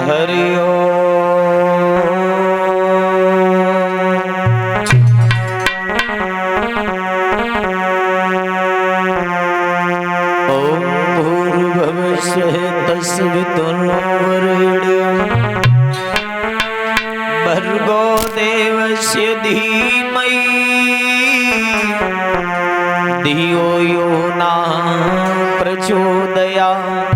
हरि ओम भूर्भुवः स्वः तस्वितुर्वरेण्यं भर्गो देवस्य धीमहि धियो यो नः प्रचोदयात्।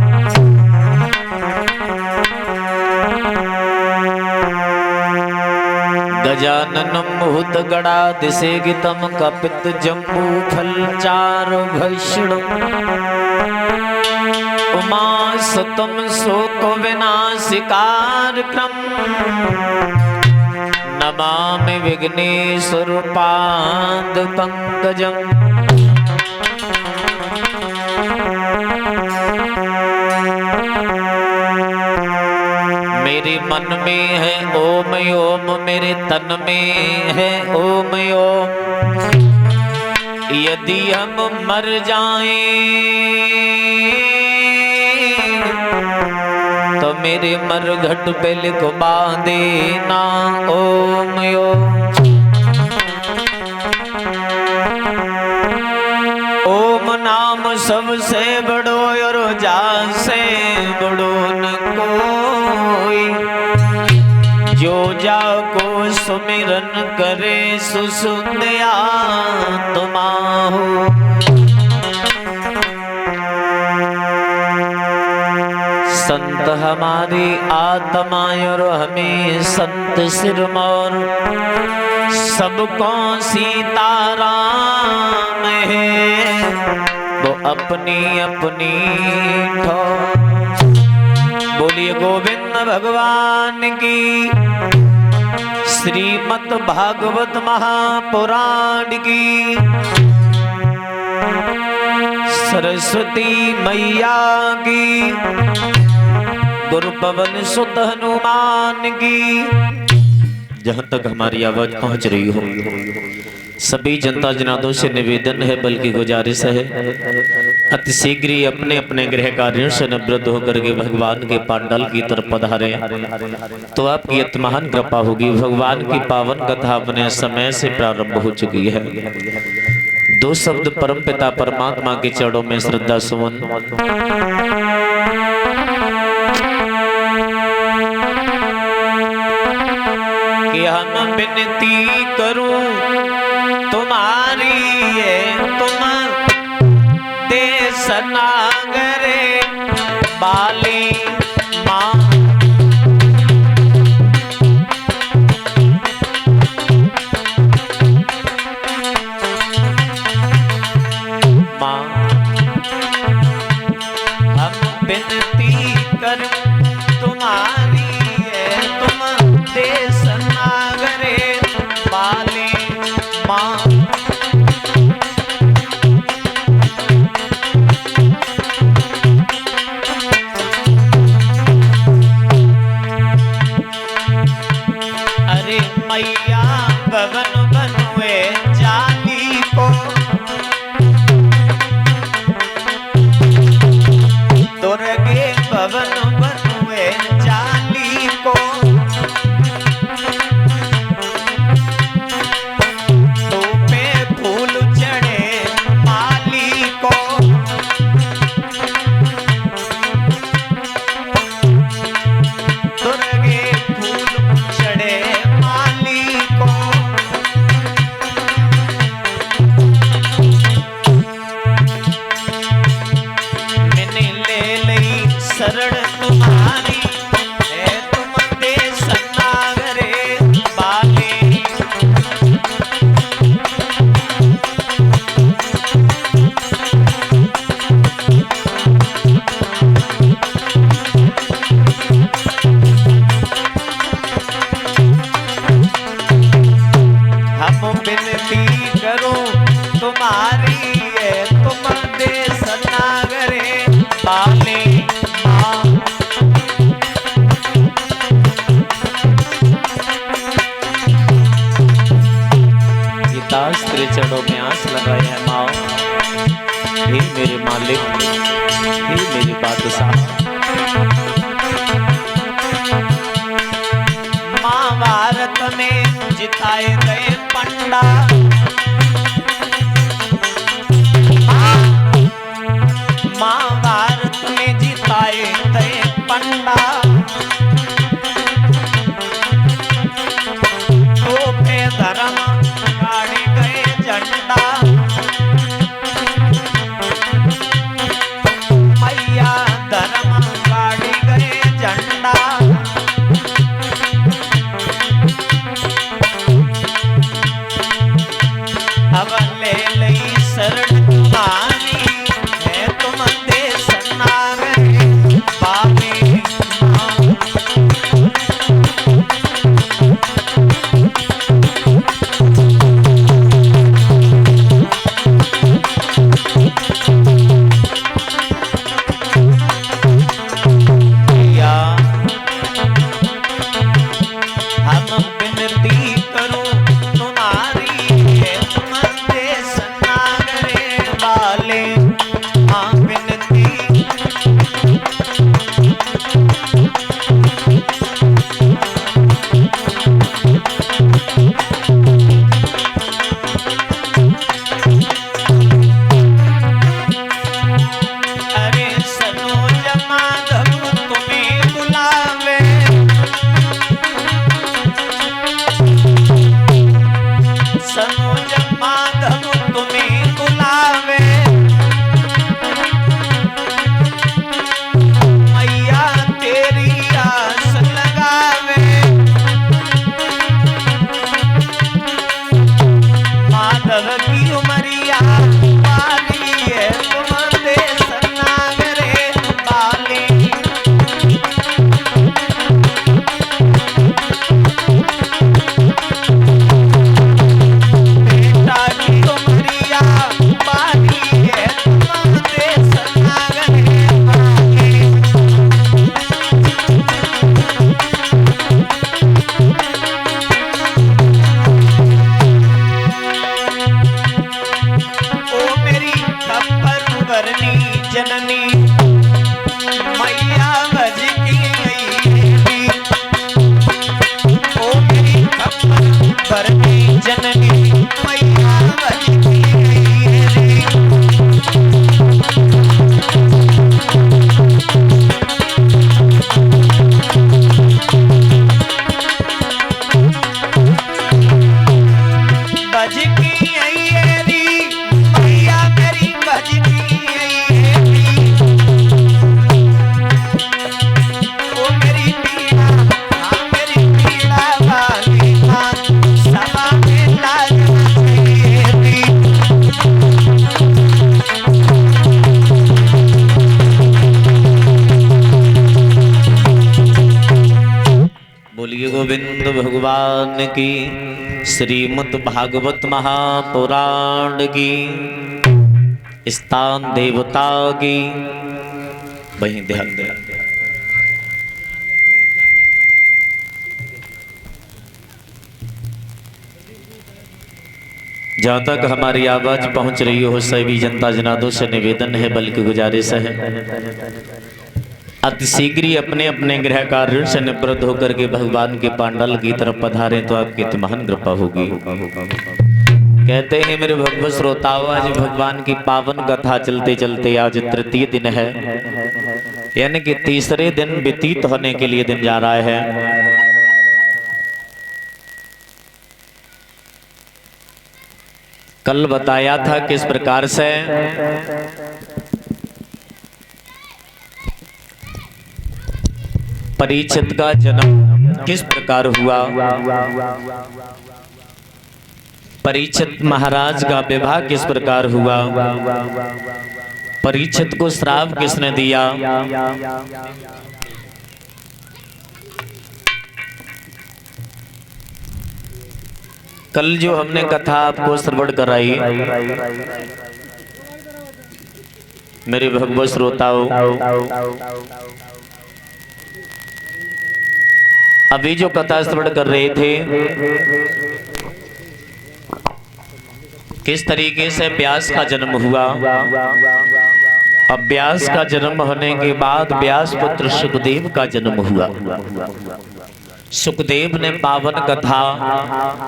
गजाननं भूतगणाधिसेवितं कपितजम्बूफलचारुभक्षणम् उमासुतं शोकविनाशकारकम् नमामि विघ्नेश्वरपादपङ्कजम्। मेरे मन में है ओम ओम, मेरे तन में है ओम ओम। यदि हम मर जाएं तो मेरे मरघट पे लिखवा देना ओम ओम। ओम नाम सबसे बड़ो और जान से बड़ो न कोई। जो जाको सुमिरन करे सुसुंदया तुमाहो। संत हमारी आत्मा और हमें संत सिरमौर सबको सीताराम है वो अपनी अपनी ठोर। बोलिए गोविंद भगवान की। श्रीमद् भागवत महापुराण की। सरस्वती मैया की। गुरु पवन सुत हनुमान की। जहाँ तक हमारी आवाज पहुंच रही हो सभी जनता जनार्दनों से निवेदन है बल्कि गुजारिश है, अति शीघ्र ही अपने अपने गृह कार्यों से निवृत्त होकर के भगवान के पांडाल की तरफ पधारे तो आपकी अति महान कृपा होगी। भगवान की पावन कथा अपने समय से प्रारंभ हो चुकी है। दो शब्द परम पिता परमात्मा के चरणों में श्रद्धा सुमन। कि हम विनती करूं तुम्हारी है तुम देश नागरे बाली माँ। हम विनती करूं तुम्हारी है तुम देश नागरे बाली माँ। अरे मैया भवन बनुए जाली को दुर्गे भवन बनुए जाली को। शरण तुम्हारी है तुम देश नागरे बाली। हम विनती करो तुम्हारी है तुम देश नागरे बाली। दास तेरे चरणों में आस लगाए हैं माओ। हे मेरे मालिक, हे मेरे बादशाह। पंडा महाभारत में जिताए थे पंडा तो पे धर्म गाड़ी गए झंडा मैया धर्म गाड़ी गए झंडा अब ले लई शरण तुम्हारी है तुम देश नागरे बाबे गोविंद भगवान की श्रीमद् भागवत महापुराण की स्थान देवता की वहीं ध्यान दे। जहाँ तक हमारी आवाज पहुंच रही हो सभी जनता जनार्दन से निवेदन है बल्कि गुजारिश है अतिशीघ्र ही अपने अपने गृह कार्य से निवृत्त होकर के भगवान के पांडाल की तरफ पधारे तो आपकी महान कृपा होगी। कहते हैं मेरे भगवत श्रोताओं, आज भगवान की पावन कथा चलते चलते आज तृतीय दिन है, यानी कि तीसरे दिन व्यतीत होने के लिए दिन जा रहा है। कल बताया था किस प्रकार से परीक्षित का जन्म किस प्रकार हुआ, परीक्षित महाराज का विवाह किस प्रकार हुआ, परीक्षित को श्राप किसने दिया, कल जो हमने कथा आपको श्रवण कराई मेरे भगवत श्रोताओं, अभी जो कथा श्रवण कर रहे थे किस तरीके से व्यास का जन्म हुआ। अब व्यास का जन्म होने के बाद व्यास पुत्र सुखदेव का जन्म हुआ। सुखदेव ने पावन कथा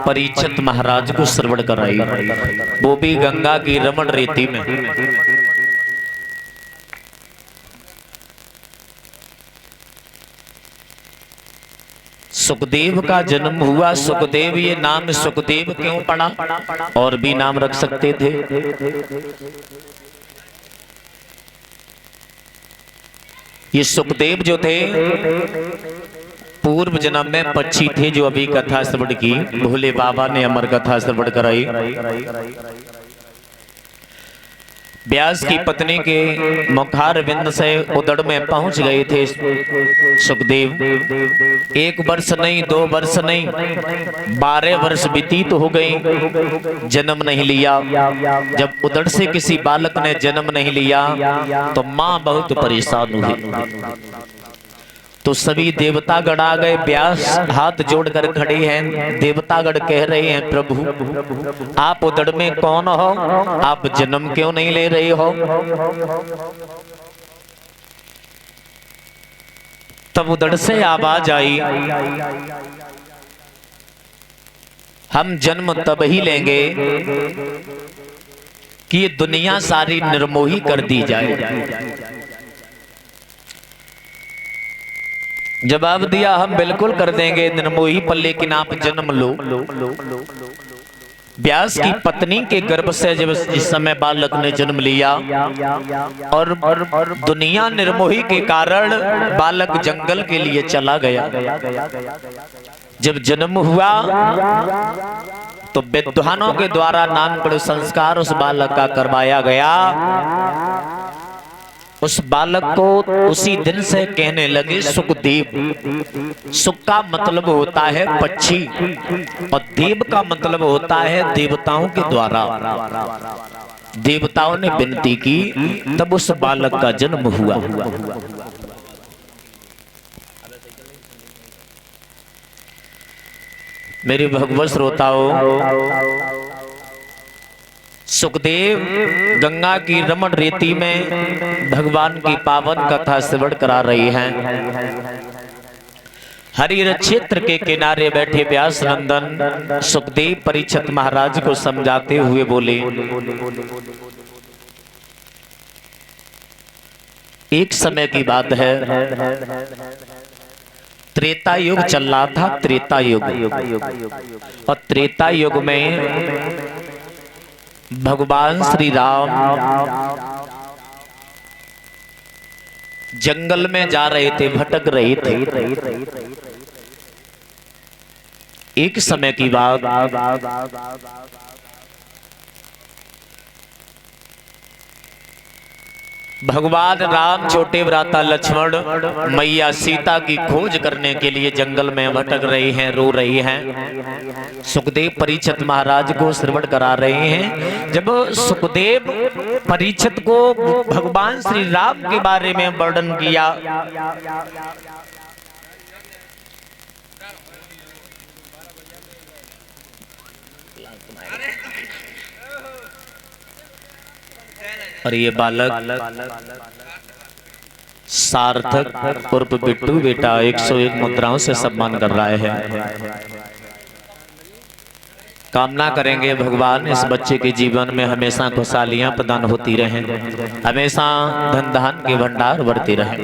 परीक्षित महाराज को श्रवण कराई, वो भी गंगा की रमण रेती में। सुखदेव का जन्म हुआ। सुखदेव, ये नाम सुखदेव क्यों पड़ा? और भी नाम रख सकते थे। ये सुखदेव जो थे पूर्व जन्म में पक्षी थे, जो अभी कथा श्रवण की भोले बाबा ने अमर कथा श्रवण कराई। व्यास की पत्नी के मुखार विंद से उदड़ में पहुंच गए थे सुखदेव। 1 वर्ष नहीं, 2 वर्ष नहीं, 12 वर्ष व्यतीत हो गए, जन्म नहीं लिया। जब उदड़ से किसी बालक ने जन्म नहीं लिया तो मां बहुत परेशान हुई। तो सभी देवतागण आ गए। व्यास हाथ जोड़कर खड़े हैं। देवतागण कह रहे हैं, प्रभु आप उदड़ में कौन हो? आप जन्म क्यों नहीं ले रहे हो? तब उदड़ से आवाज आई, हम जन्म तब ही लेंगे कि ये दुनिया सारी निर्मोही कर दी जाए। जवाब दिया, हम बिल्कुल कर देंगे निर्मोही पर, लेकिन आप जन्म लो। व्यास की पत्नी के गर्भ से जब जिस समय बालक ने जन्म लिया और दुनिया निर्मोही के कारण बालक जंगल के लिए चला गया। जब जन्म हुआ तो विद्वानों के द्वारा नामकरण संस्कार उस बालक का करवाया गया। उस बालक को उसी दिन से कहने लगे सुखदेव। सुख का मतलब होता है पक्षी और देव का मतलब होता है देवताओं के द्वारा। देवताओं ने विनती की, तब उस बालक का जन्म हुआ। मेरे भगवत श्रोताओं, सुखदेव गंगा की रमण रेती में भगवान की पावन कथा श्रवण करा रही हैं। हरिहर क्षेत्र के किनारे बैठे व्यास नंदन सुखदेव परीक्षित महाराज को समझाते हुए बोले, एक समय की बात है, त्रेता युग चल रहा था। त्रेता युग, और त्रेता युग में भगवान श्री राम जंगल में जा रहे थे, भटक रहे थे। एक समय की बात, भगवान राम छोटे भ्राता लक्ष्मण मैया सीता की खोज करने के लिए जंगल में भटक रहे हैं, रो रही हैं। सुखदेव परीक्षित महाराज को श्रवण करा रहे हैं। जब सुखदेव परीक्षित को भगवान श्री राम के बारे में वर्णन किया, और ये बालक सार्थक उर्फ बिट्टू बेटा 101 मुद्राओं से सम्मान कर रहा है। कामना करेंगे भगवान इस बच्चे के जीवन में हमेशा खुशहालियां प्रदान होती रहें, हमेशा धन धान के भंडार बढ़ते रहें।